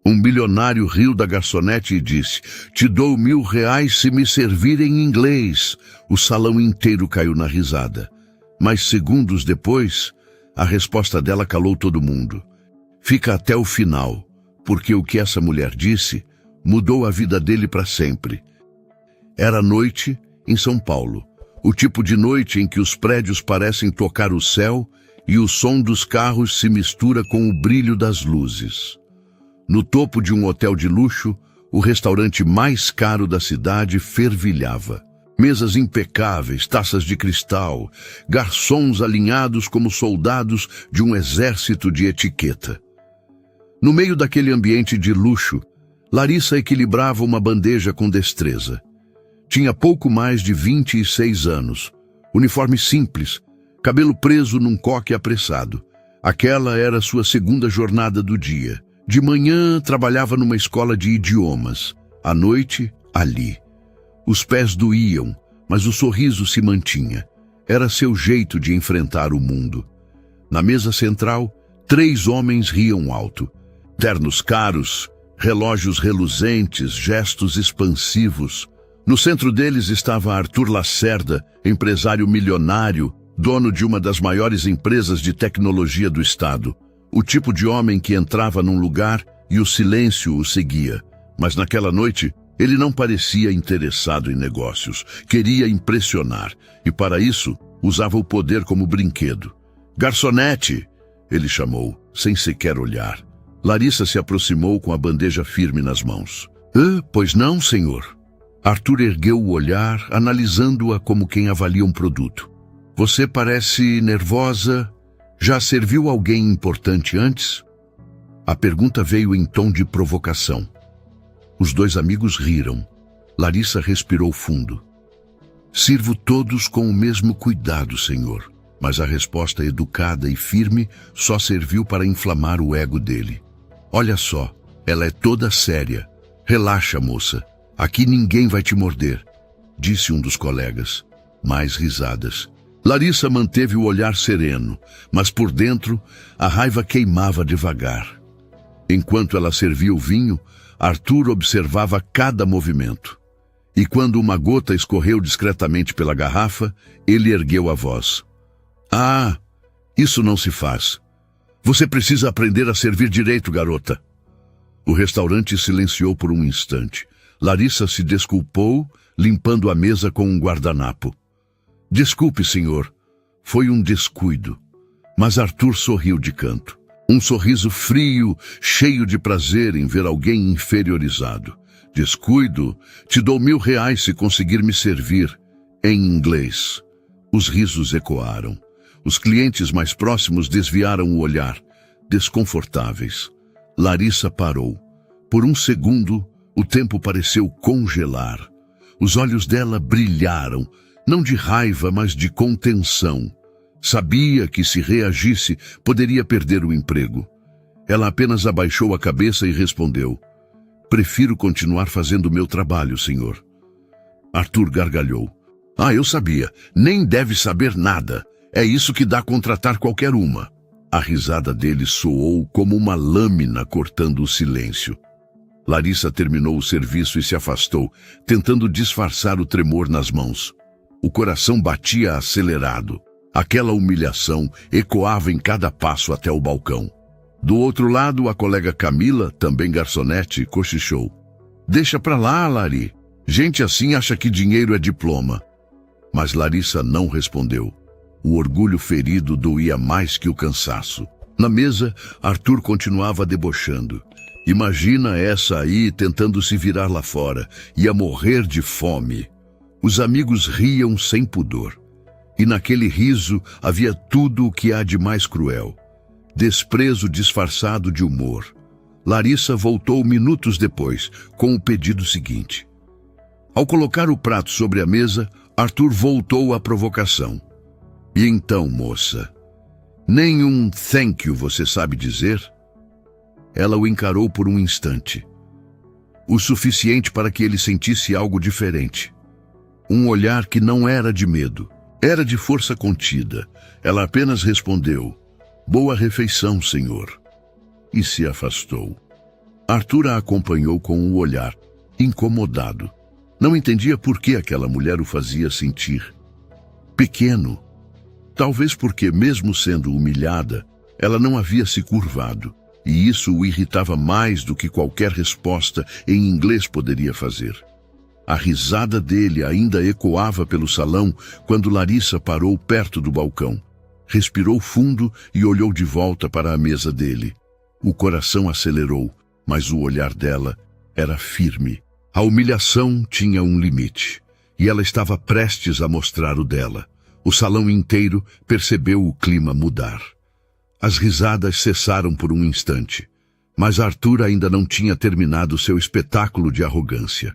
Um bilionário riu da garçonete e disse: "Te dou R$ 1.000 se me servir em inglês." O salão inteiro caiu na risada. Mas segundos depois, a resposta dela calou todo mundo. "Fica até o final, porque o que essa mulher disse mudou a vida dele para sempre." Era noite em São Paulo, o tipo de noite em que os prédios parecem tocar o céu e o som dos carros se mistura com o brilho das luzes. No topo de um hotel de luxo, o restaurante mais caro da cidade fervilhava. Mesas impecáveis, taças de cristal, garçons alinhados como soldados de um exército de etiqueta. No meio daquele ambiente de luxo, Larissa equilibrava uma bandeja com destreza. Tinha pouco mais de 26 anos, uniforme simples, cabelo preso num coque apressado. Aquela era sua segunda jornada do dia. De manhã, trabalhava numa escola de idiomas. À noite, ali. Os pés doíam, mas o sorriso se mantinha. Era seu jeito de enfrentar o mundo. Na mesa central, 3 homens riam alto. Ternos caros, relógios reluzentes, gestos expansivos. No centro deles estava Arthur Lacerda, empresário milionário, dono de uma das maiores empresas de tecnologia do estado. O tipo de homem que entrava num lugar e o silêncio o seguia. Mas naquela noite, ele não parecia interessado em negócios. Queria impressionar e, para isso, usava o poder como brinquedo. "Garçonete!" ele chamou, sem sequer olhar. Larissa se aproximou com a bandeja firme nas mãos. Pois não, senhor?" Arthur ergueu o olhar, analisando-a como quem avalia um produto. "Você parece nervosa. Já serviu alguém importante antes?" A pergunta veio em tom de provocação. Os 2 amigos riram. Larissa respirou fundo. "Sirvo todos com o mesmo cuidado, senhor." Mas a resposta educada e firme só serviu para inflamar o ego dele. "Olha só, ela é toda séria. Relaxa, moça. Aqui ninguém vai te morder", disse um dos colegas. Mais risadas. Larissa manteve o olhar sereno, mas por dentro a raiva queimava devagar. Enquanto ela servia o vinho, Arthur observava cada movimento. E quando uma gota escorreu discretamente pela garrafa, ele ergueu a voz. "Ah, isso não se faz. Você precisa aprender a servir direito, garota." O restaurante silenciou por um instante. Larissa se desculpou, limpando a mesa com um guardanapo. "Desculpe, senhor. Foi um descuido." Mas Arthur sorriu de canto. Um sorriso frio, cheio de prazer em ver alguém inferiorizado. "Descuido? Te dou R$ 1.000 se conseguir me servir." Em inglês. Os risos ecoaram. Os clientes mais próximos desviaram o olhar, desconfortáveis. Larissa parou. Por um segundo, o tempo pareceu congelar. Os olhos dela brilharam, não de raiva, mas de contenção. Sabia que se reagisse, poderia perder o emprego. Ela apenas abaixou a cabeça e respondeu: "Prefiro continuar fazendo o meu trabalho, senhor." Arthur gargalhou. Eu sabia. Nem deve saber nada. É isso que dá a contratar qualquer uma." A risada dele soou como uma lâmina cortando o silêncio. Larissa terminou o serviço e se afastou, tentando disfarçar o tremor nas mãos. O coração batia acelerado. Aquela humilhação ecoava em cada passo até o balcão. Do outro lado, a colega Camila, também garçonete, cochichou: "Deixa pra lá, Lari. Gente assim acha que dinheiro é diploma." Mas Larissa não respondeu. O orgulho ferido doía mais que o cansaço. Na mesa, Arthur continuava debochando. "Imagina essa aí tentando se virar lá fora. Ia morrer de fome." Os amigos riam sem pudor. E naquele riso havia tudo o que há de mais cruel. Desprezo disfarçado de humor. Larissa voltou minutos depois, com o pedido seguinte. Ao colocar o prato sobre a mesa, Arthur voltou à provocação. "E então, moça, nenhum thank you você sabe dizer?" Ela o encarou por um instante. O suficiente para que ele sentisse algo diferente. Um olhar que não era de medo. Era de força contida. Ela apenas respondeu: "Boa refeição, senhor." E se afastou. Arthur a acompanhou com um olhar, incomodado. Não entendia por que aquela mulher o fazia sentir pequeno. Talvez porque, mesmo sendo humilhada, ela não havia se curvado, e isso o irritava mais do que qualquer resposta em inglês poderia fazer. A risada dele ainda ecoava pelo salão quando Larissa parou perto do balcão. Respirou fundo e olhou de volta para a mesa dele. O coração acelerou, mas o olhar dela era firme. A humilhação tinha um limite, e ela estava prestes a mostrar o dela. O salão inteiro percebeu o clima mudar. As risadas cessaram por um instante, mas Arthur ainda não tinha terminado seu espetáculo de arrogância.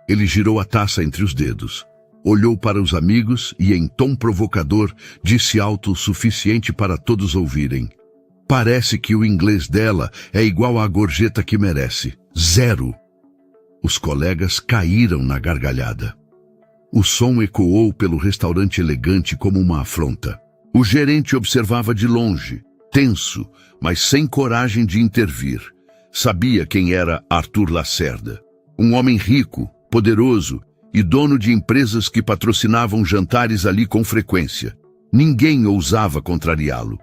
Ele girou a taça entre os dedos, olhou para os amigos e, em tom provocador, disse alto o suficiente para todos ouvirem: "Parece que o inglês dela é igual à gorjeta que merece. 0." Os colegas caíram na gargalhada. O som ecoou pelo restaurante elegante como uma afronta. O gerente observava de longe, tenso, mas sem coragem de intervir. Sabia quem era Arthur Lacerda. Um homem rico, poderoso e dono de empresas que patrocinavam jantares ali com frequência. Ninguém ousava contrariá-lo.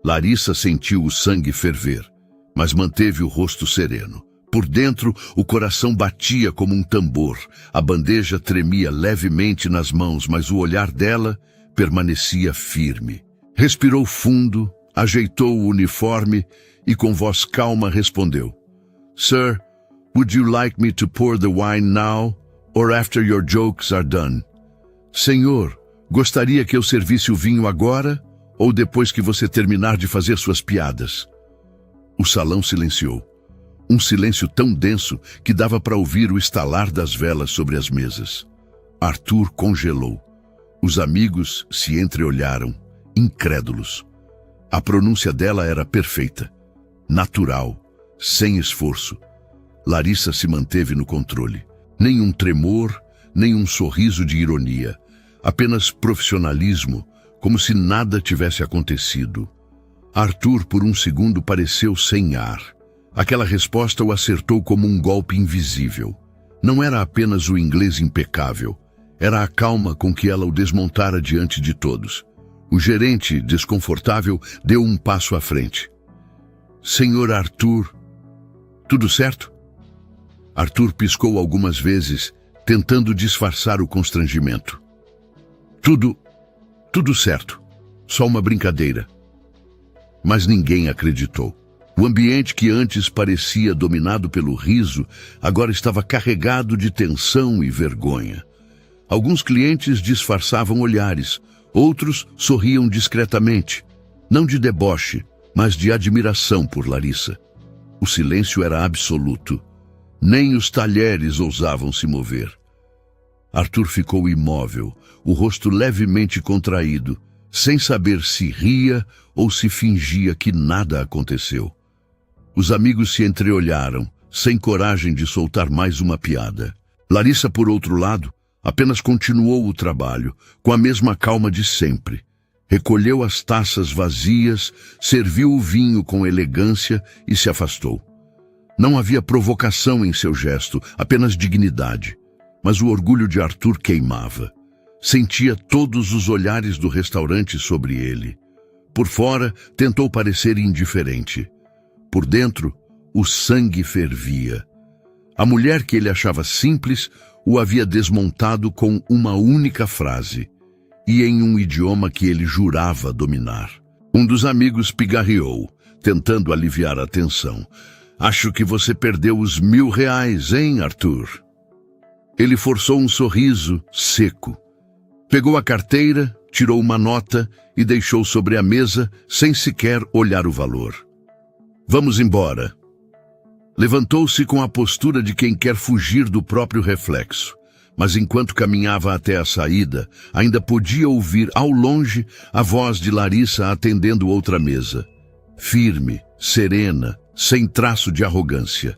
Larissa sentiu o sangue ferver, mas manteve o rosto sereno. Por dentro, o coração batia como um tambor. A bandeja tremia levemente nas mãos, mas o olhar dela permanecia firme. Respirou fundo, ajeitou o uniforme e com voz calma respondeu: "Sir, would you like me to pour the wine now or after your jokes are done?" "Senhor, gostaria que eu servisse o vinho agora ou depois que você terminar de fazer suas piadas?" O salão silenciou. Um silêncio tão denso que dava para ouvir o estalar das velas sobre as mesas. Arthur congelou. Os amigos se entreolharam, incrédulos. A pronúncia dela era perfeita, natural, sem esforço. Larissa se manteve no controle. Nenhum tremor, nenhum sorriso de ironia. Apenas profissionalismo, como se nada tivesse acontecido. Arthur, por um segundo, pareceu sem ar. Aquela resposta o acertou como um golpe invisível. Não era apenas o inglês impecável, era a calma com que ela o desmontara diante de todos. O gerente, desconfortável, deu um passo à frente. "Senhor Arthur, tudo certo?" Arthur piscou algumas vezes, tentando disfarçar o constrangimento. Tudo certo. Só uma brincadeira." Mas ninguém acreditou. O ambiente que antes parecia dominado pelo riso, agora estava carregado de tensão e vergonha. Alguns clientes disfarçavam olhares, outros sorriam discretamente, não de deboche, mas de admiração por Larissa. O silêncio era absoluto. Nem os talheres ousavam se mover. Arthur ficou imóvel, o rosto levemente contraído, sem saber se ria ou se fingia que nada aconteceu. Os amigos se entreolharam, sem coragem de soltar mais uma piada. Larissa, por outro lado, apenas continuou o trabalho, com a mesma calma de sempre. Recolheu as taças vazias, serviu o vinho com elegância e se afastou. Não havia provocação em seu gesto, apenas dignidade. Mas o orgulho de Arthur queimava. Sentia todos os olhares do restaurante sobre ele. Por fora, tentou parecer indiferente. Por dentro, o sangue fervia. A mulher que ele achava simples o havia desmontado com uma única frase, e em um idioma que ele jurava dominar. Um dos amigos pigarreou, tentando aliviar a tensão. "Acho que você perdeu os R$1.000, hein, Arthur?" Ele forçou um sorriso seco. Pegou a carteira, tirou uma nota e deixou sobre a mesa sem sequer olhar o valor. "Vamos embora." Levantou-se com a postura de quem quer fugir do próprio reflexo, mas enquanto caminhava até a saída, ainda podia ouvir ao longe a voz de Larissa atendendo outra mesa. Firme, serena, sem traço de arrogância.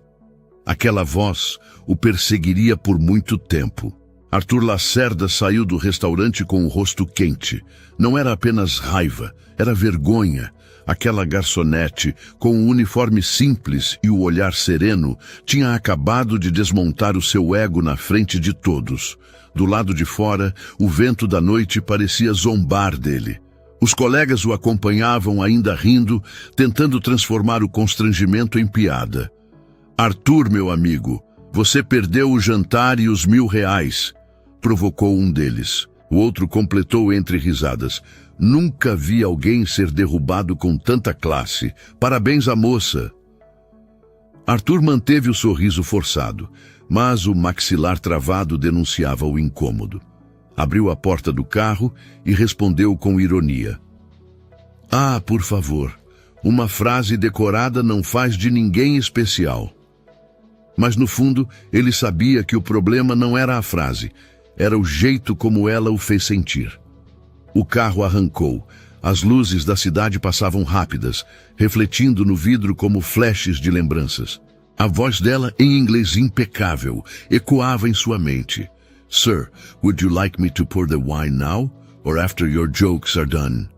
Aquela voz o perseguiria por muito tempo. Arthur Lacerda saiu do restaurante com o rosto quente. Não era apenas raiva, era vergonha. Aquela garçonete, com um uniforme simples e o olhar sereno, tinha acabado de desmontar o seu ego na frente de todos. Do lado de fora, o vento da noite parecia zombar dele. Os colegas o acompanhavam ainda rindo, tentando transformar o constrangimento em piada. "Arthur, meu amigo, você perdeu o jantar e os R$1.000, provocou um deles. O outro completou entre risadas. "Nunca vi alguém ser derrubado com tanta classe. Parabéns à moça." Arthur manteve o sorriso forçado, mas o maxilar travado denunciava o incômodo. Abriu a porta do carro e respondeu com ironia: "Ah, por favor, uma frase decorada não faz de ninguém especial." Mas no fundo, ele sabia que o problema não era a frase, era o jeito como ela o fez sentir. O carro arrancou. As luzes da cidade passavam rápidas, refletindo no vidro como flashes de lembranças. A voz dela, em inglês impecável, ecoava em sua mente. "Sir, would you like me to pour the wine now, or after your jokes are done?"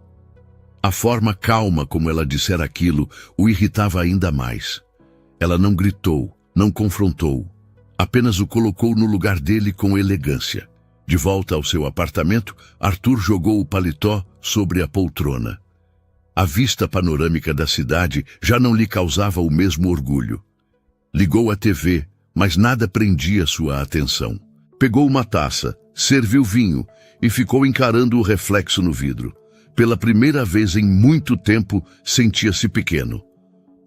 A forma calma como ela dissera aquilo o irritava ainda mais. Ela não gritou, não confrontou, apenas o colocou no lugar dele com elegância. De volta ao seu apartamento, Arthur jogou o paletó sobre a poltrona. A vista panorâmica da cidade já não lhe causava o mesmo orgulho. Ligou a TV, mas nada prendia sua atenção. Pegou uma taça, serviu vinho e ficou encarando o reflexo no vidro. Pela primeira vez em muito tempo, sentia-se pequeno.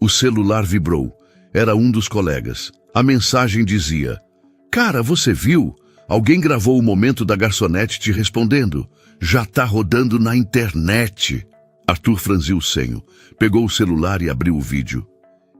O celular vibrou. Era um dos colegas. A mensagem dizia: "Cara, você viu? Alguém gravou o momento da garçonete te respondendo. Já tá rodando na internet." Arthur franziu o senho, pegou o celular e abriu o vídeo.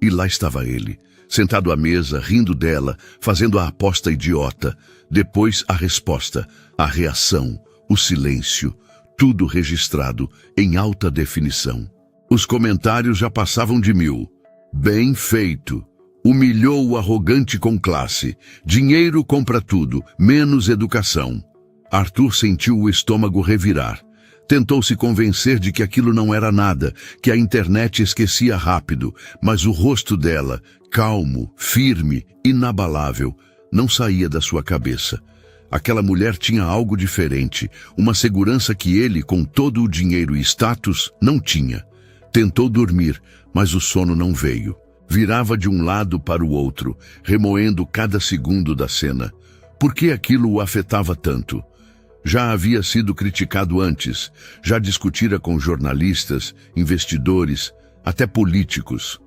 E lá estava ele, sentado à mesa, rindo dela, fazendo a aposta idiota. Depois a resposta, a reação, o silêncio, tudo registrado em alta definição. Os comentários já passavam de 1000. "Bem feito. Humilhou o arrogante com classe. Dinheiro compra tudo, menos educação." Arthur sentiu o estômago revirar. Tentou se convencer de que aquilo não era nada, que a internet esquecia rápido, mas o rosto dela, calmo, firme, inabalável, não saía da sua cabeça. Aquela mulher tinha algo diferente, uma segurança que ele, com todo o dinheiro e status, não tinha. Tentou dormir, mas o sono não veio. Virava de um lado para o outro, remoendo cada segundo da cena. Por que aquilo o afetava tanto? Já havia sido criticado antes, já discutira com jornalistas, investidores, até políticos.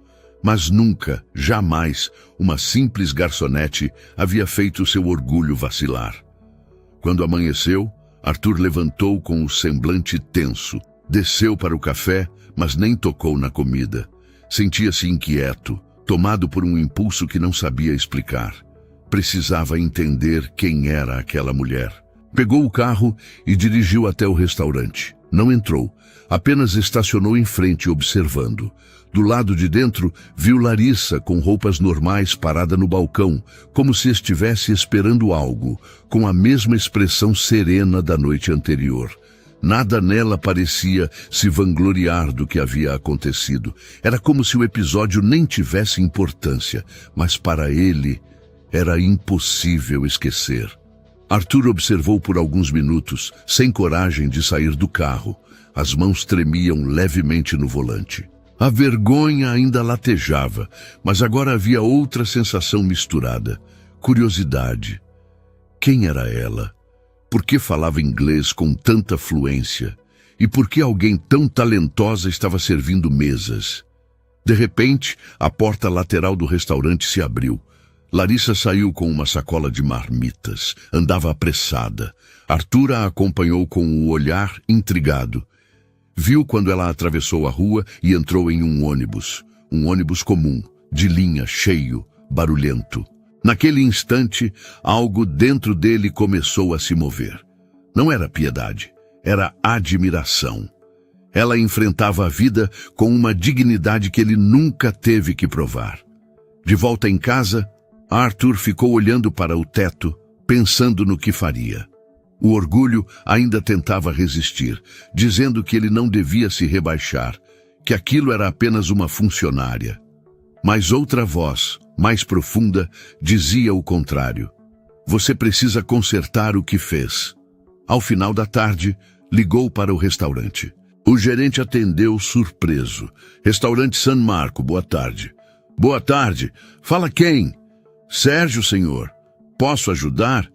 Mas nunca, jamais, uma simples garçonete havia feito seu orgulho vacilar. Quando amanheceu, Arthur levantou com o semblante tenso. Desceu para o café, mas nem tocou na comida. Sentia-se inquieto, tomado por um impulso que não sabia explicar. Precisava entender quem era aquela mulher. Pegou o carro e dirigiu até o restaurante. Não entrou, apenas estacionou em frente observando. Do lado de dentro, viu Larissa com roupas normais parada no balcão, como se estivesse esperando algo, com a mesma expressão serena da noite anterior. Nada nela parecia se vangloriar do que havia acontecido. Era como se o episódio nem tivesse importância, mas para ele era impossível esquecer. Arthur observou por alguns minutos, sem coragem de sair do carro. As mãos tremiam levemente no volante. A vergonha ainda latejava, mas agora havia outra sensação misturada. Curiosidade. Quem era ela? Por que falava inglês com tanta fluência? E por que alguém tão talentosa estava servindo mesas? De repente, a porta lateral do restaurante se abriu. Larissa saiu com uma sacola de marmitas. Andava apressada. Arthur a acompanhou com o olhar intrigado. Viu quando ela atravessou a rua e entrou em um ônibus. Um ônibus comum, de linha, cheio, barulhento. Naquele instante, algo dentro dele começou a se mover. Não era piedade, era admiração. Ela enfrentava a vida com uma dignidade que ele nunca teve que provar. De volta em casa, Arthur ficou olhando para o teto, pensando no que faria. O orgulho ainda tentava resistir, dizendo que ele não devia se rebaixar, que aquilo era apenas uma funcionária. Mas outra voz, mais profunda, dizia o contrário. Você precisa consertar o que fez. Ao final da tarde, ligou para o restaurante. O gerente atendeu surpreso. Restaurante San Marco, boa tarde. Boa tarde. Fala quem? Sérgio, senhor. Posso ajudar?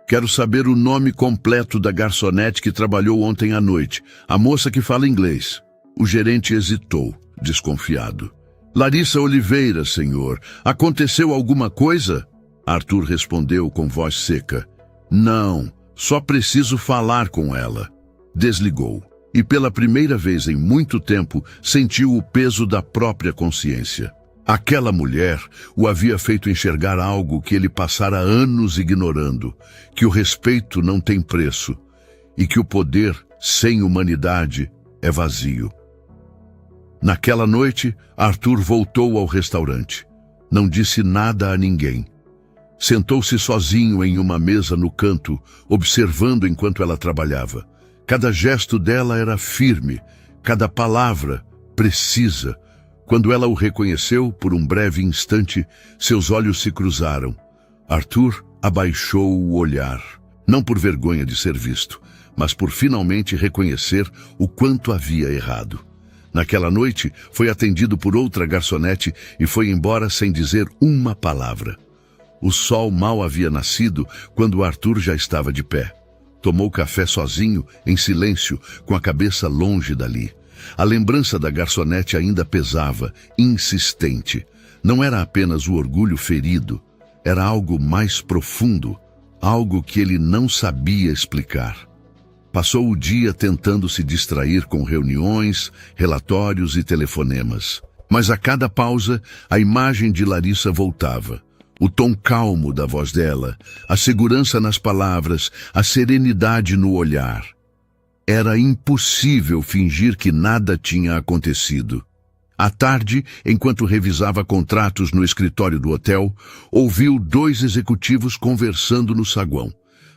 Quero saber o nome completo da garçonete que trabalhou ontem à noite. A moça que fala inglês. O gerente hesitou, desconfiado. Larissa Oliveira, senhor. Aconteceu alguma coisa? Arthur respondeu com voz seca. Não, só preciso falar com ela. Desligou. E pela primeira vez em muito tempo sentiu o peso da própria consciência. Aquela mulher o havia feito enxergar algo que ele passara anos ignorando, que o respeito não tem preço e que o poder sem humanidade é vazio. Naquela noite, Arthur voltou ao restaurante. Não disse nada a ninguém. Sentou-se sozinho em uma mesa no canto, observando enquanto ela trabalhava. Cada gesto dela era firme, cada palavra precisa. Quando ela o reconheceu, por um breve instante, seus olhos se cruzaram. Arthur abaixou o olhar, não por vergonha de ser visto, mas por finalmente reconhecer o quanto havia errado. Naquela noite, foi atendido por outra garçonete e foi embora sem dizer uma palavra. O sol mal havia nascido quando Arthur já estava de pé. Tomou café sozinho, em silêncio, com a cabeça longe dali. A lembrança da garçonete ainda pesava, insistente. Não era apenas o orgulho ferido, era algo mais profundo, algo que ele não sabia explicar. Passou o dia tentando se distrair com reuniões, relatórios e telefonemas. Mas a cada pausa, a imagem de Larissa voltava. O tom calmo da voz dela, a segurança nas palavras, a serenidade no olhar. Era impossível fingir que nada tinha acontecido. À tarde, enquanto revisava contratos no escritório do hotel, ouviu 2 executivos conversando no saguão.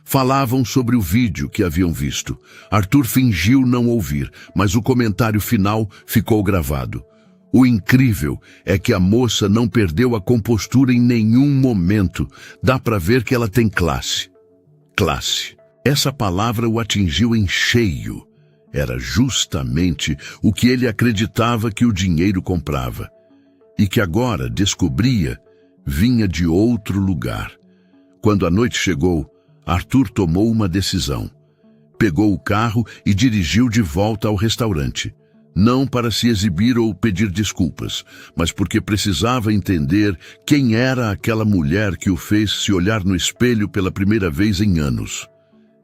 Falavam sobre o vídeo que haviam visto. Arthur fingiu não ouvir, mas o comentário final ficou gravado. O incrível é que a moça não perdeu a compostura em nenhum momento. Dá para ver que ela tem classe. Classe. Essa palavra o atingiu em cheio. Era justamente o que ele acreditava que o dinheiro comprava. E que agora descobria, vinha de outro lugar. Quando a noite chegou, Arthur tomou uma decisão. Pegou o carro e dirigiu de volta ao restaurante. Não para se exibir ou pedir desculpas, mas porque precisava entender quem era aquela mulher que o fez se olhar no espelho pela primeira vez em anos.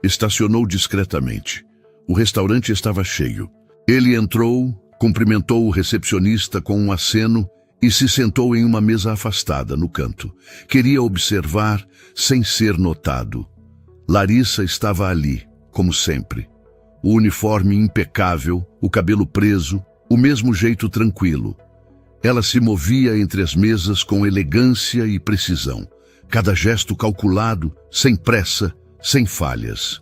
Estacionou discretamente. O restaurante estava cheio. Ele entrou, cumprimentou o recepcionista com um aceno e se sentou em uma mesa afastada, no canto. Queria observar sem ser notado. Larissa estava ali, como sempre. O uniforme impecável, o cabelo preso, o mesmo jeito tranquilo. Ela se movia entre as mesas com elegância e precisão. Cada gesto calculado, sem pressa, sem falhas.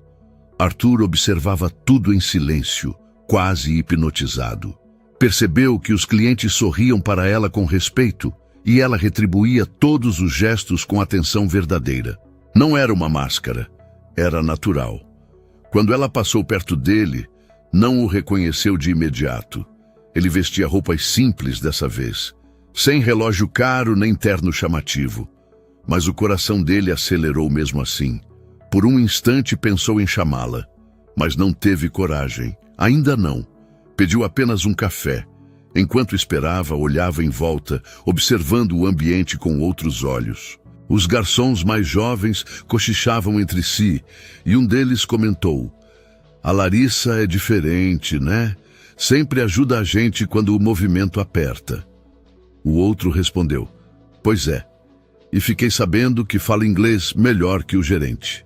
Arthur observava tudo em silêncio, quase hipnotizado. Percebeu que os clientes sorriam para ela com respeito e ela retribuía todos os gestos com atenção verdadeira. Não era uma máscara, era natural. Quando ela passou perto dele, não o reconheceu de imediato. Ele vestia roupas simples dessa vez, sem relógio caro nem terno chamativo. Mas o coração dele acelerou mesmo assim. Por um instante pensou em chamá-la, mas não teve coragem. Ainda não. Pediu apenas um café. Enquanto esperava, olhava em volta, observando o ambiente com outros olhos. Os garçons mais jovens cochichavam entre si, e um deles comentou: "A Larissa é diferente, né? Sempre ajuda a gente quando o movimento aperta." O outro respondeu: "Pois é, e fiquei sabendo que fala inglês melhor que o gerente."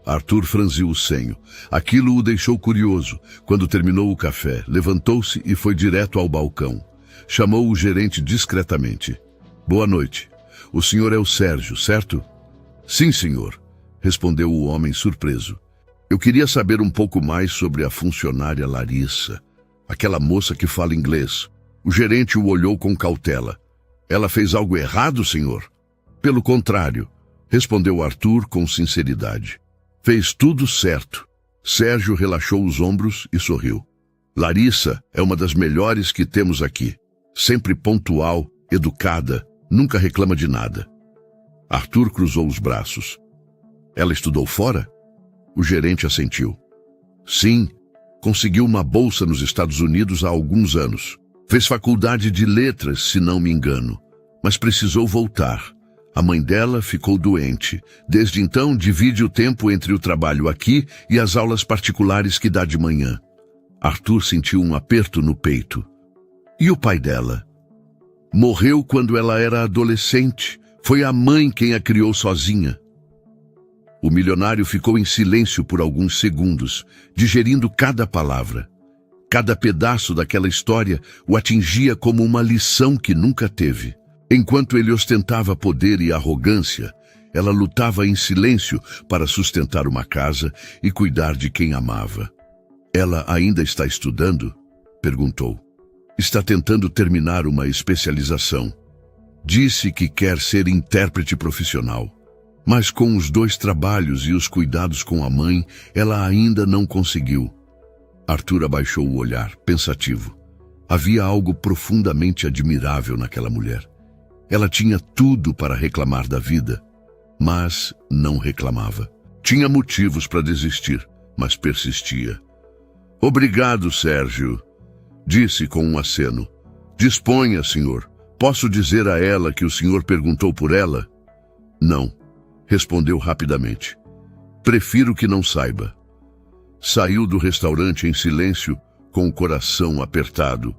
Arthur franziu o senho. Aquilo o deixou curioso. Quando terminou o café, levantou-se e foi direto ao balcão. Chamou o gerente discretamente. "Boa noite. O senhor é o Sérgio, certo?" "Sim, senhor", respondeu o homem surpreso. "Eu queria saber um pouco mais sobre a funcionária Larissa, aquela moça que fala inglês." O gerente o olhou com cautela. Ela fez algo errado, senhor? Pelo contrário, respondeu Arthur com sinceridade. Fez tudo certo. Sérgio relaxou os ombros e sorriu. Larissa é uma das melhores que temos aqui. Sempre pontual, educada, nunca reclama de nada. Arthur cruzou os braços. Ela estudou fora? O gerente assentiu. Sim, conseguiu uma bolsa nos Estados Unidos há alguns anos. Fez faculdade de letras, se não me engano, mas precisou voltar. A mãe dela ficou doente. Desde então, divide o tempo entre o trabalho aqui e as aulas particulares que dá de manhã. Arthur sentiu um aperto no peito. E o pai dela? Morreu quando ela era adolescente. Foi a mãe quem a criou sozinha. O milionário ficou em silêncio por alguns segundos, digerindo cada palavra. Cada pedaço daquela história o atingia como uma lição que nunca teve. Enquanto ele ostentava poder e arrogância, ela lutava em silêncio para sustentar uma casa e cuidar de quem amava. Ela ainda está estudando? Perguntou. Está tentando terminar uma especialização. Disse que quer ser intérprete profissional. Mas com os 2 trabalhos e os cuidados com a mãe, ela ainda não conseguiu. Arthur abaixou o olhar, pensativo. Havia algo profundamente admirável naquela mulher. Ela tinha tudo para reclamar da vida, mas não reclamava. Tinha motivos para desistir, mas persistia. Obrigado, Sérgio, disse com um aceno. Disponha, senhor. Posso dizer a ela que o senhor perguntou por ela? Não, respondeu rapidamente. Prefiro que não saiba. Saiu do restaurante em silêncio, com o coração apertado.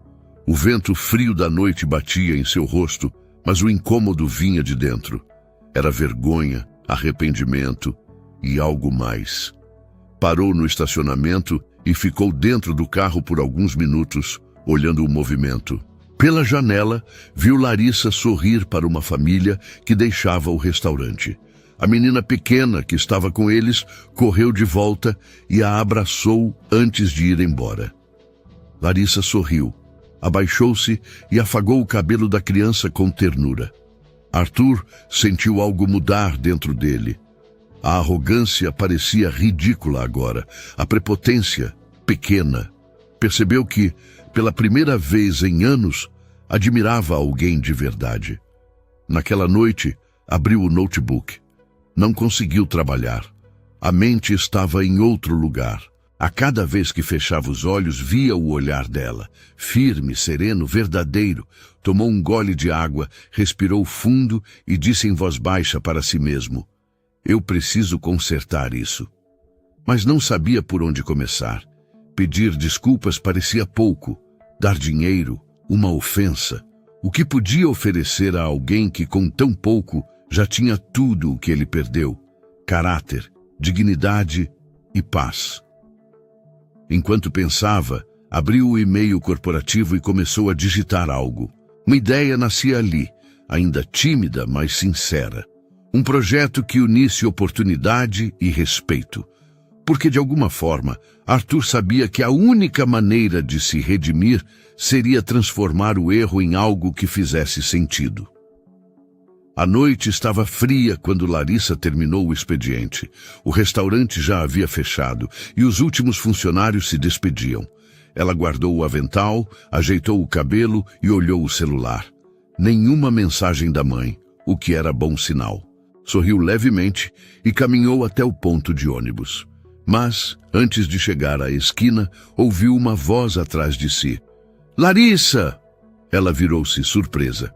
O vento frio da noite batia em seu rosto, mas o incômodo vinha de dentro. Era vergonha, arrependimento e algo mais. Parou no estacionamento e ficou dentro do carro por alguns minutos, olhando o movimento. Pela janela, viu Larissa sorrir para uma família que deixava o restaurante. A menina pequena que estava com eles correu de volta e a abraçou antes de ir embora. Larissa sorriu, abaixou-se e afagou o cabelo da criança com ternura. Arthur sentiu algo mudar dentro dele. A arrogância parecia ridícula agora, a prepotência pequena. Percebeu que, pela primeira vez em anos, admirava alguém de verdade. Naquela noite, abriu o notebook. Não conseguiu trabalhar. A mente estava em outro lugar. A cada vez que fechava os olhos, via o olhar dela. Firme, sereno, verdadeiro. Tomou um gole de água, respirou fundo e disse em voz baixa para si mesmo: eu preciso consertar isso. Mas não sabia por onde começar. Pedir desculpas parecia pouco. Dar dinheiro, uma ofensa. O que podia oferecer a alguém que com tão pouco já tinha tudo o que ele perdeu: caráter, dignidade e paz. Enquanto pensava, abriu o e-mail corporativo e começou a digitar algo. Uma ideia nascia ali, ainda tímida, mas sincera. Um projeto que unisse oportunidade e respeito. Porque, de alguma forma, Arthur sabia que a única maneira de se redimir seria transformar o erro em algo que fizesse sentido. A noite estava fria quando Larissa terminou o expediente. O restaurante já havia fechado e os últimos funcionários se despediam. Ela guardou o avental, ajeitou o cabelo e olhou o celular. Nenhuma mensagem da mãe, o que era bom sinal. Sorriu levemente e caminhou até o ponto de ônibus. Mas, antes de chegar à esquina, ouviu uma voz atrás de si. Larissa! Ela virou-se surpresa.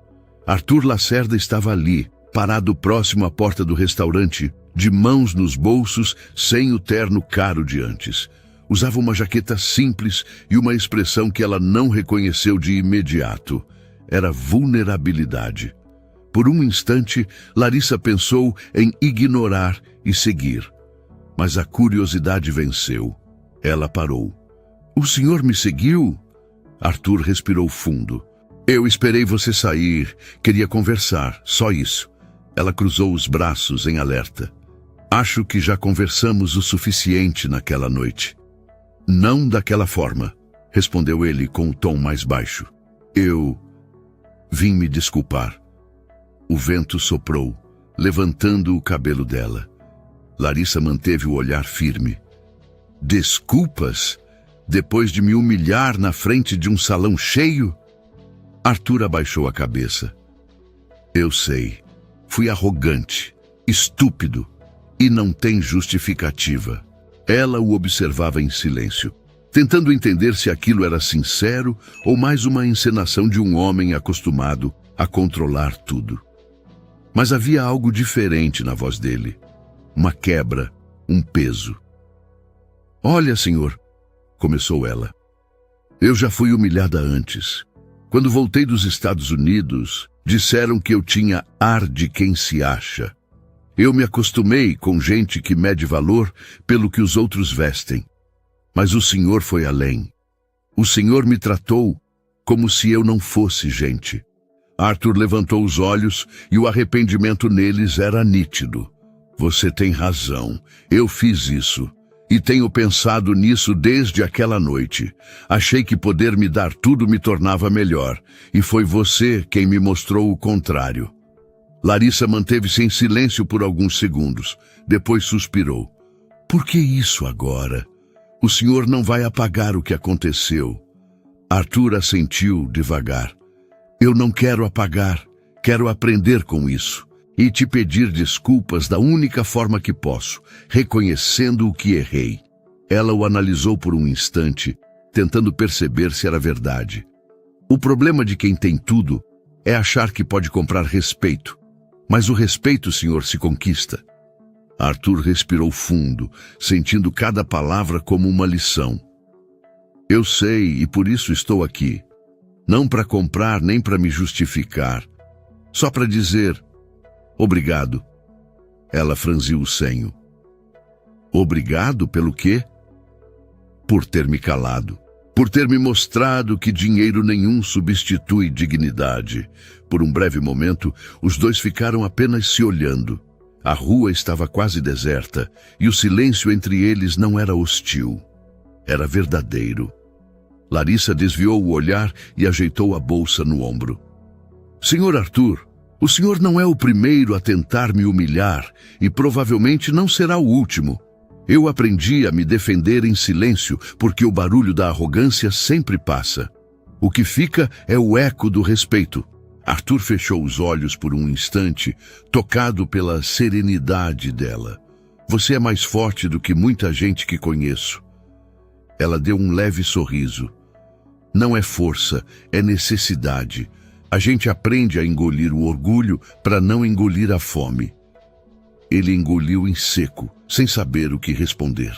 Arthur Lacerda estava ali, parado próximo à porta do restaurante, de mãos nos bolsos, sem o terno caro de antes. Usava uma jaqueta simples e uma expressão que ela não reconheceu de imediato. Era vulnerabilidade. Por um instante, Larissa pensou em ignorar e seguir. Mas a curiosidade venceu. Ela parou. O senhor me seguiu? Arthur respirou fundo. Eu esperei você sair, queria conversar, só isso. Ela cruzou os braços em alerta. Acho que já conversamos o suficiente naquela noite. Não daquela forma, respondeu ele com o tom mais baixo. Eu vim me desculpar. O vento soprou, levantando o cabelo dela. Larissa manteve o olhar firme. Desculpas? Depois de me humilhar na frente de um salão cheio? Arthur abaixou a cabeça. Eu sei. Fui arrogante, estúpido, e não tem justificativa. Ela o observava em silêncio, tentando entender se aquilo era sincero ou mais uma encenação de um homem acostumado a controlar tudo. Mas havia algo diferente na voz dele. Uma quebra, um peso. Olha, senhor, começou ela. Eu já fui humilhada antes. Quando voltei dos Estados Unidos, disseram que eu tinha ar de quem se acha. Eu me acostumei com gente que mede valor pelo que os outros vestem. Mas o senhor foi além. O senhor me tratou como se eu não fosse gente. Arthur levantou os olhos e o arrependimento neles era nítido. Você tem razão. Eu fiz isso. E tenho pensado nisso desde aquela noite. Achei que poder me dar tudo me tornava melhor. E foi você quem me mostrou o contrário. Larissa manteve-se em silêncio por alguns segundos. Depois suspirou. Por que isso agora? O senhor não vai apagar o que aconteceu. Arthur assentiu devagar. Eu não quero apagar. Quero aprender com isso. E te pedir desculpas da única forma que posso, reconhecendo o que errei. Ela o analisou por um instante, tentando perceber se era verdade. O problema de quem tem tudo é achar que pode comprar respeito. Mas o respeito, senhor, se conquista. Arthur respirou fundo, sentindo cada palavra como uma lição. Eu sei, e por isso estou aqui. Não para comprar nem para me justificar. Só para dizer... Obrigado. Ela franziu o senho. Obrigado pelo quê? Por ter me calado. Por ter me mostrado que dinheiro nenhum substitui dignidade. Por um breve momento, os dois ficaram apenas se olhando. A rua estava quase deserta, e o silêncio entre eles não era hostil. Era verdadeiro. Larissa desviou o olhar e ajeitou a bolsa no ombro. Senhor Arthur, o senhor não é o primeiro a tentar me humilhar e provavelmente não será o último. Eu aprendi a me defender em silêncio porque o barulho da arrogância sempre passa. O que fica é o eco do respeito. Arthur fechou os olhos por um instante, tocado pela serenidade dela. Você é mais forte do que muita gente que conheço. Ela deu um leve sorriso. Não é força, é necessidade. A gente aprende a engolir o orgulho para não engolir a fome. Ele engoliu em seco, sem saber o que responder.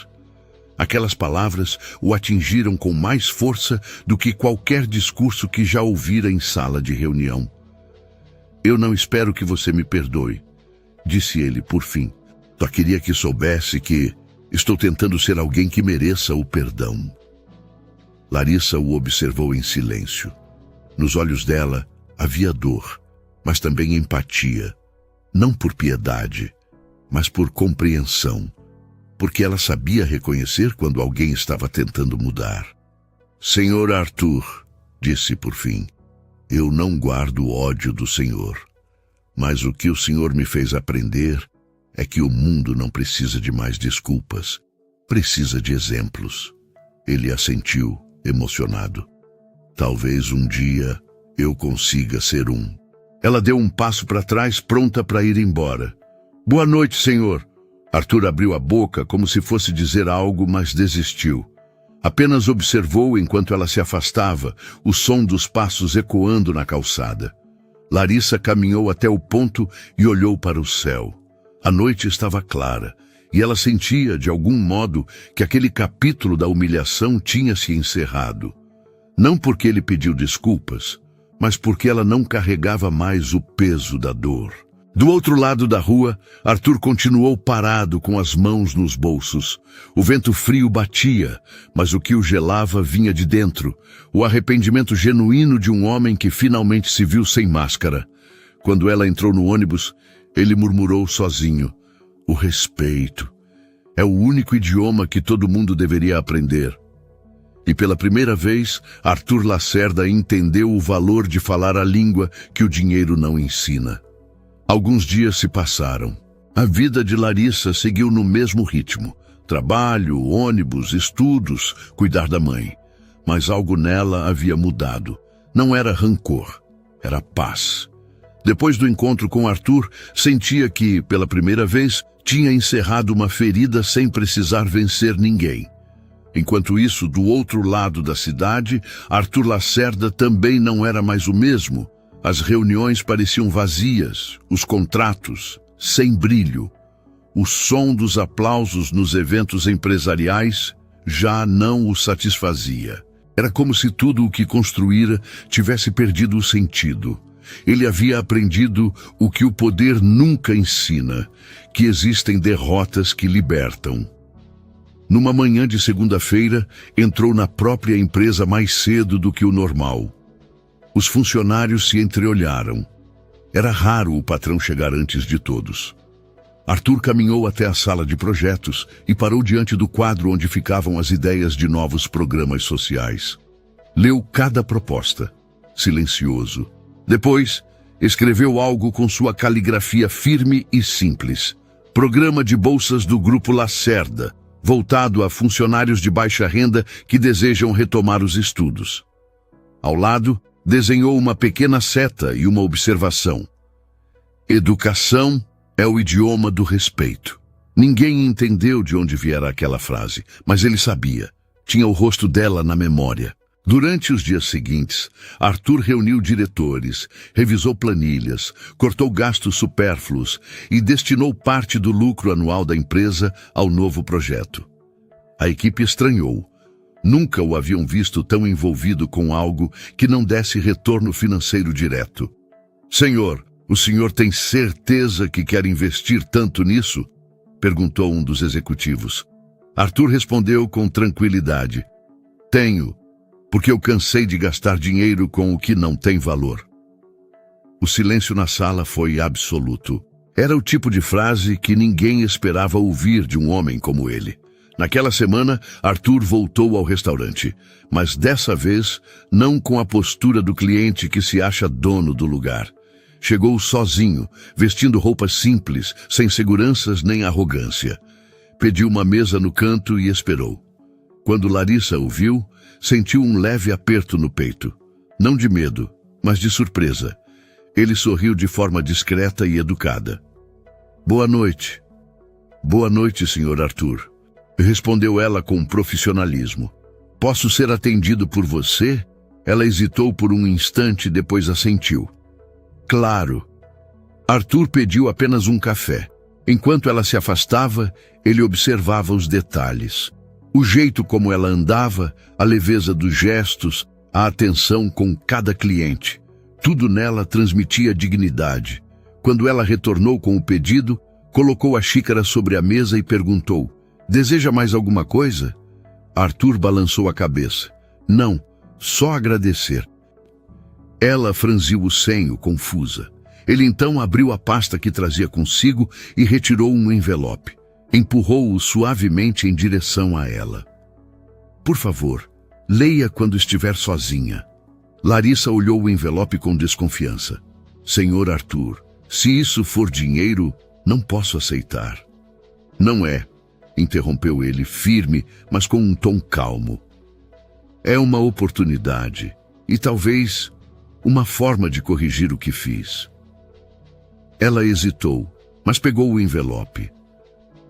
Aquelas palavras o atingiram com mais força do que qualquer discurso que já ouvira em sala de reunião. Eu não espero que você me perdoe, disse ele por fim. Só queria que soubesse que estou tentando ser alguém que mereça o perdão. Larissa o observou em silêncio. Nos olhos dela havia dor, mas também empatia. Não por piedade, mas por compreensão. Porque ela sabia reconhecer quando alguém estava tentando mudar. Senhor Arthur, disse por fim, eu não guardo ódio do senhor. Mas o que o senhor me fez aprender é que o mundo não precisa de mais desculpas. Precisa de exemplos. Ele assentiu, emocionado. Talvez um dia eu consiga ser um. Ela deu um passo para trás, pronta para ir embora. Boa noite, senhor. Arthur abriu a boca como se fosse dizer algo, mas desistiu. Apenas observou enquanto ela se afastava, o som dos passos ecoando na calçada. Larissa caminhou até o ponto e olhou para o céu. A noite estava clara, e ela sentia, de algum modo, que aquele capítulo da humilhação tinha se encerrado. Não porque ele pediu desculpas, mas porque ela não carregava mais o peso da dor. Do outro lado da rua, Arthur continuou parado com as mãos nos bolsos. O vento frio batia, mas o que o gelava vinha de dentro, o arrependimento genuíno de um homem que finalmente se viu sem máscara. Quando ela entrou no ônibus, ele murmurou sozinho, o respeito. É o único idioma que todo mundo deveria aprender. E pela primeira vez, Arthur Lacerda entendeu o valor de falar a língua que o dinheiro não ensina. Alguns dias se passaram. A vida de Larissa seguiu no mesmo ritmo. Trabalho, ônibus, estudos, cuidar da mãe. Mas algo nela havia mudado. Não era rancor, era paz. Depois do encontro com Arthur, sentia que, pela primeira vez, tinha encerrado uma ferida sem precisar vencer ninguém. Enquanto isso, do outro lado da cidade, Arthur Lacerda também não era mais o mesmo. As reuniões pareciam vazias, os contratos sem brilho. O som dos aplausos nos eventos empresariais já não o satisfazia. Era como se tudo o que construíra tivesse perdido o sentido. Ele havia aprendido o que o poder nunca ensina, que existem derrotas que libertam. Numa manhã de segunda-feira, entrou na própria empresa mais cedo do que o normal. Os funcionários se entreolharam. Era raro o patrão chegar antes de todos. Arthur caminhou até a sala de projetos e parou diante do quadro onde ficavam as ideias de novos programas sociais. Leu cada proposta, silencioso. Depois, escreveu algo com sua caligrafia firme e simples. Programa de bolsas do Grupo Lacerda, voltado a funcionários de baixa renda que desejam retomar os estudos. Ao lado, desenhou uma pequena seta e uma observação. Educação é o idioma do respeito. Ninguém entendeu de onde viera aquela frase, mas ele sabia. Tinha o rosto dela na memória. Durante os dias seguintes, Arthur reuniu diretores, revisou planilhas, cortou gastos supérfluos e destinou parte do lucro anual da empresa ao novo projeto. A equipe estranhou. Nunca o haviam visto tão envolvido com algo que não desse retorno financeiro direto. "Senhor, o senhor tem certeza que quer investir tanto nisso?" perguntou um dos executivos. Arthur respondeu com tranquilidade. "Tenho, porque eu cansei de gastar dinheiro com o que não tem valor." O silêncio na sala foi absoluto. Era o tipo de frase que ninguém esperava ouvir de um homem como ele. Naquela semana, Arthur voltou ao restaurante, mas dessa vez não com a postura do cliente que se acha dono do lugar. Chegou sozinho, vestindo roupas simples, sem seguranças nem arrogância. Pediu uma mesa no canto e esperou. Quando Larissa o viu, sentiu um leve aperto no peito. Não de medo, mas de surpresa. Ele sorriu de forma discreta e educada. "Boa noite." "Boa noite, Sr. Arthur," respondeu ela com profissionalismo. "Posso ser atendido por você?" Ela hesitou por um instante, depois assentiu. "Claro." Arthur pediu apenas um café. Enquanto ela se afastava, ele observava os detalhes. O jeito como ela andava, a leveza dos gestos, a atenção com cada cliente. Tudo nela transmitia dignidade. Quando ela retornou com o pedido, colocou a xícara sobre a mesa e perguntou: "Deseja mais alguma coisa?" Arthur balançou a cabeça. "Não, só agradecer." Ela franziu o senho, confusa. Ele então abriu a pasta que trazia consigo e retirou um envelope. Empurrou-o suavemente em direção a ela. "Por favor, leia quando estiver sozinha." Larissa olhou o envelope com desconfiança. "Senhor Arthur, se isso for dinheiro, não posso aceitar." "Não é," interrompeu ele, firme, mas com um tom calmo. "É uma oportunidade e talvez uma forma de corrigir o que fiz." Ela hesitou, mas pegou o envelope.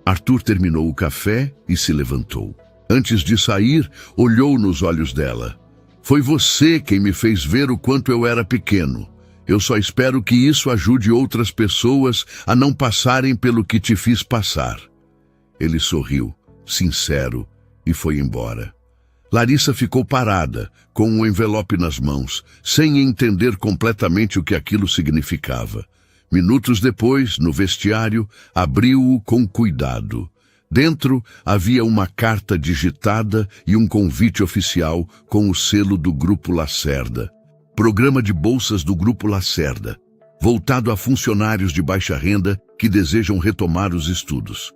Arthur terminou o café e se levantou. Antes de sair, olhou nos olhos dela. "Foi você quem me fez ver o quanto eu era pequeno. Eu só espero que isso ajude outras pessoas a não passarem pelo que te fiz passar." Ele sorriu, sincero, e foi embora. Larissa ficou parada, com o envelope nas mãos, sem entender completamente o que aquilo significava. Minutos depois, no vestiário, abriu-o com cuidado. Dentro havia uma carta digitada e um convite oficial com o selo do Grupo Lacerda. Programa de bolsas do Grupo Lacerda, voltado a funcionários de baixa renda que desejam retomar os estudos.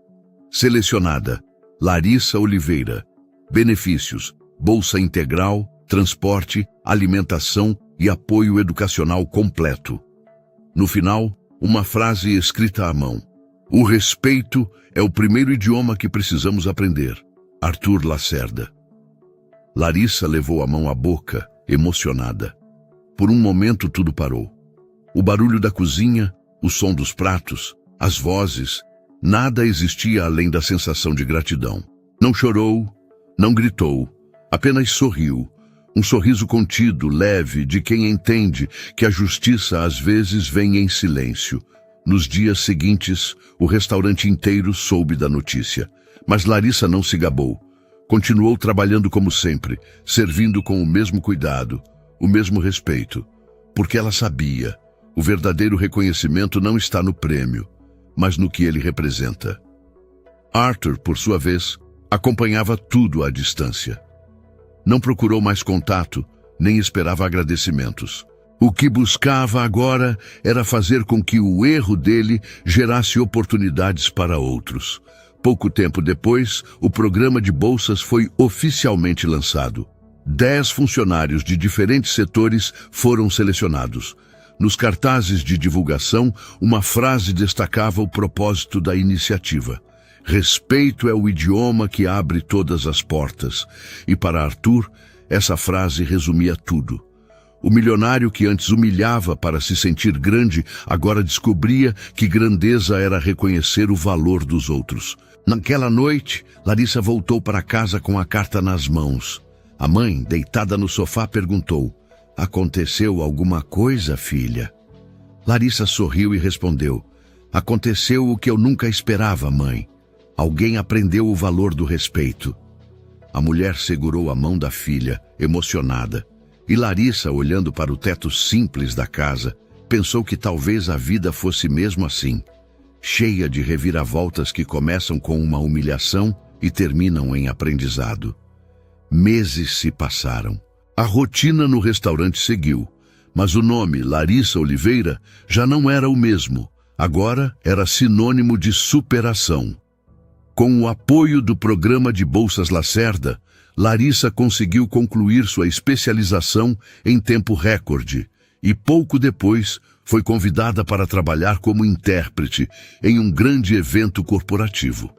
Selecionada: Larissa Oliveira. Benefícios: bolsa integral, transporte, alimentação e apoio educacional completo. No final, uma frase escrita à mão. O respeito é o primeiro idioma que precisamos aprender. Arthur Lacerda. Larissa levou a mão à boca, emocionada. Por um momento tudo parou. O barulho da cozinha, o som dos pratos, as vozes, nada existia além da sensação de gratidão. Não chorou, não gritou, apenas sorriu. Um sorriso contido, leve, de quem entende que a justiça às vezes vem em silêncio. Nos dias seguintes, o restaurante inteiro soube da notícia. Mas Larissa não se gabou. Continuou trabalhando como sempre, servindo com o mesmo cuidado, o mesmo respeito. Porque ela sabia, o verdadeiro reconhecimento não está no prêmio, mas no que ele representa. Arthur, por sua vez, acompanhava tudo à distância. Não procurou mais contato, nem esperava agradecimentos. O que buscava agora era fazer com que o erro dele gerasse oportunidades para outros. Pouco tempo depois, o programa de bolsas foi oficialmente lançado. 10 funcionários de diferentes setores foram selecionados. Nos cartazes de divulgação, uma frase destacava o propósito da iniciativa. Respeito é o idioma que abre todas as portas. E para Arthur, essa frase resumia tudo. O milionário que antes humilhava para se sentir grande, agora descobria que grandeza era reconhecer o valor dos outros. Naquela noite, Larissa voltou para casa com a carta nas mãos. A mãe, deitada no sofá, perguntou: "Aconteceu alguma coisa, filha?" Larissa sorriu e respondeu: "Aconteceu o que eu nunca esperava, mãe. Alguém aprendeu o valor do respeito." A mulher segurou a mão da filha, emocionada. E Larissa, olhando para o teto simples da casa, pensou que talvez a vida fosse mesmo assim, cheia de reviravoltas que começam com uma humilhação e terminam em aprendizado. Meses se passaram. A rotina no restaurante seguiu, mas o nome Larissa Oliveira já não era o mesmo. Agora era sinônimo de superação. Com o apoio do programa de Bolsas Lacerda, Larissa conseguiu concluir sua especialização em tempo recorde e pouco depois foi convidada para trabalhar como intérprete em um grande evento corporativo.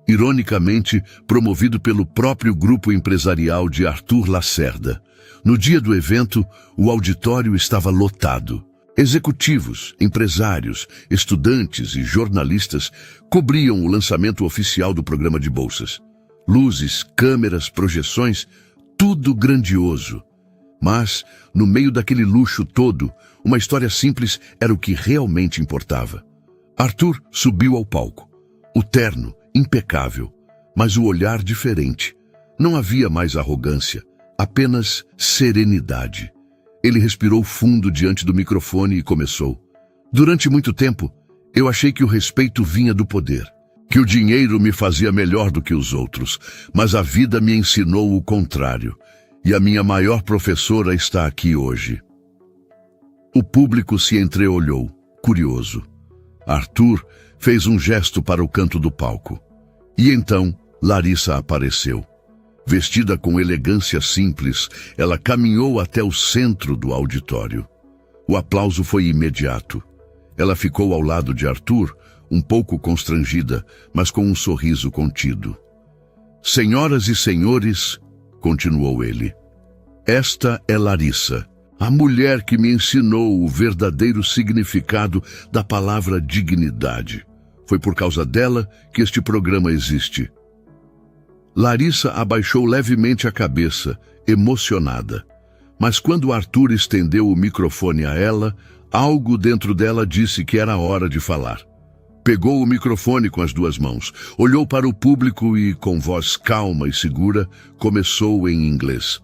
Ironicamente, promovido pelo próprio grupo empresarial de Arthur Lacerda. No dia do evento, o auditório estava lotado. Executivos, empresários, estudantes e jornalistas cobriam o lançamento oficial do programa de bolsas. Luzes, câmeras, projeções, tudo grandioso. Mas, no meio daquele luxo todo, uma história simples era o que realmente importava. Arthur subiu ao palco. O terno, impecável, mas o olhar diferente. Não havia mais arrogância, apenas serenidade. Ele respirou fundo diante do microfone e começou: "Durante muito tempo, eu achei que o respeito vinha do poder, que o dinheiro me fazia melhor do que os outros, mas a vida me ensinou o contrário, e a minha maior professora está aqui hoje." O público se entreolhou, curioso. Arthur fez um gesto para o canto do palco. E então, Larissa apareceu. Vestida com elegância simples, ela caminhou até o centro do auditório. O aplauso foi imediato. Ela ficou ao lado de Arthur, um pouco constrangida, mas com um sorriso contido. "Senhoras e senhores", continuou ele, "esta é Larissa, a mulher que me ensinou o verdadeiro significado da palavra dignidade. Foi por causa dela que este programa existe." Larissa abaixou levemente a cabeça, emocionada. Mas quando Arthur estendeu o microfone a ela, algo dentro dela disse que era hora de falar. Pegou o microfone com as 2 mãos, olhou para o público e, com voz calma e segura, começou em inglês.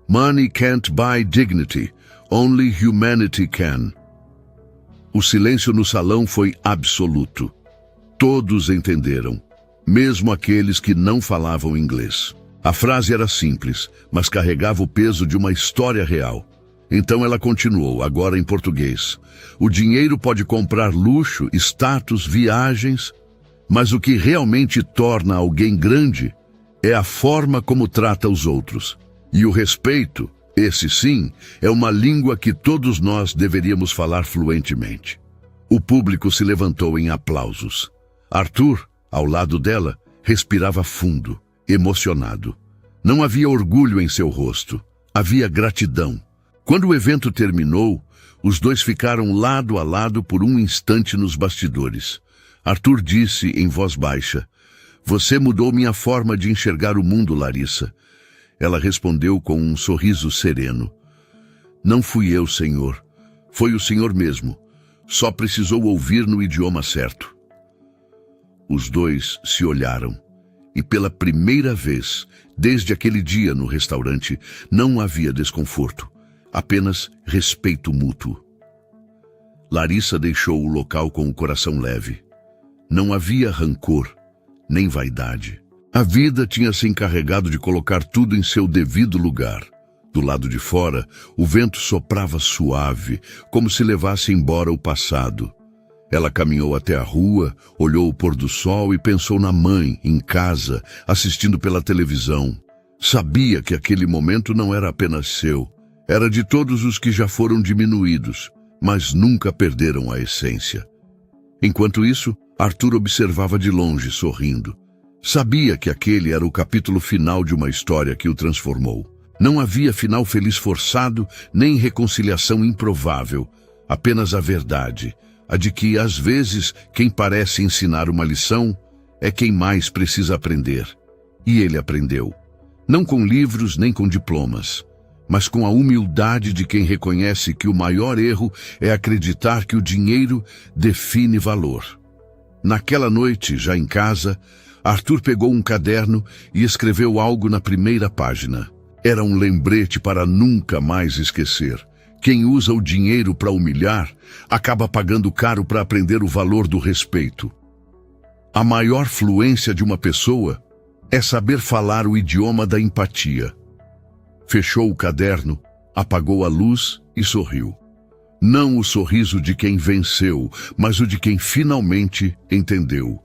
"Money can't buy dignity, only humanity can." O silêncio no salão foi absoluto. Todos entenderam, mesmo aqueles que não falavam inglês. A frase era simples, mas carregava o peso de uma história real. Então ela continuou, agora em português: "O dinheiro pode comprar luxo, status, viagens, mas o que realmente torna alguém grande é a forma como trata os outros. E o respeito, esse sim, é uma língua que todos nós deveríamos falar fluentemente. O público se levantou em aplausos. Arthur, ao lado dela, respirava fundo, emocionado. Não havia orgulho em seu rosto, havia gratidão. Quando o evento terminou, os dois ficaram lado a lado por um instante nos bastidores. Arthur disse em voz baixa: "Você mudou minha forma de enxergar o mundo, Larissa." Ela respondeu com um sorriso sereno: "Não fui eu, Senhor. Foi o Senhor mesmo. Só precisou ouvir no idioma certo." Os dois se olharam. E pela primeira vez, desde aquele dia no restaurante, não havia desconforto, apenas respeito mútuo. Larissa deixou o local com o coração leve. Não havia rancor, nem vaidade. A vida tinha se encarregado de colocar tudo em seu devido lugar. Do lado de fora, o vento soprava suave, como se levasse embora o passado. Ela caminhou até a rua, olhou o pôr do sol e pensou na mãe, em casa, assistindo pela televisão. Sabia que aquele momento não era apenas seu, era de todos os que já foram diminuídos, mas nunca perderam a essência. Enquanto isso, Arthur observava de longe, sorrindo. Sabia que aquele era o capítulo final de uma história que o transformou. Não havia final feliz forçado, nem reconciliação improvável, apenas a verdade, a de que, às vezes, quem parece ensinar uma lição é quem mais precisa aprender. E ele aprendeu. Não com livros nem com diplomas, mas com a humildade de quem reconhece que o maior erro é acreditar que o dinheiro define valor. Naquela noite, já em casa, Arthur pegou um caderno e escreveu algo na primeira página. Era um lembrete para nunca mais esquecer. Quem usa o dinheiro para humilhar, acaba pagando caro para aprender o valor do respeito. A maior fluência de uma pessoa é saber falar o idioma da empatia. Fechou o caderno, apagou a luz e sorriu. Não o sorriso de quem venceu, mas o de quem finalmente entendeu.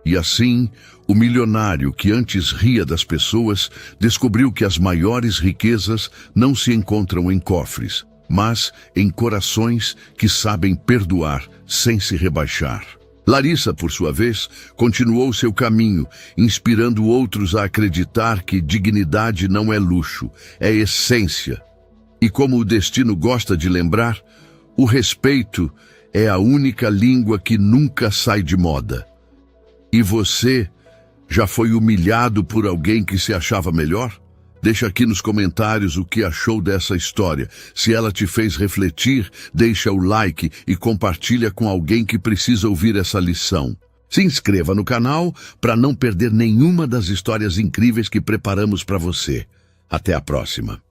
E assim, o milionário que antes ria das pessoas descobriu que as maiores riquezas não se encontram em cofres, mas em corações que sabem perdoar sem se rebaixar. Larissa, por sua vez, continuou seu caminho, inspirando outros a acreditar que dignidade não é luxo, é essência. E como o destino gosta de lembrar, o respeito é a única língua que nunca sai de moda. E você já foi humilhado por alguém que se achava melhor? Deixa aqui nos comentários o que achou dessa história. Se ela te fez refletir, deixa o like e compartilha com alguém que precisa ouvir essa lição. Se inscreva no canal para não perder nenhuma das histórias incríveis que preparamos para você. Até a próxima.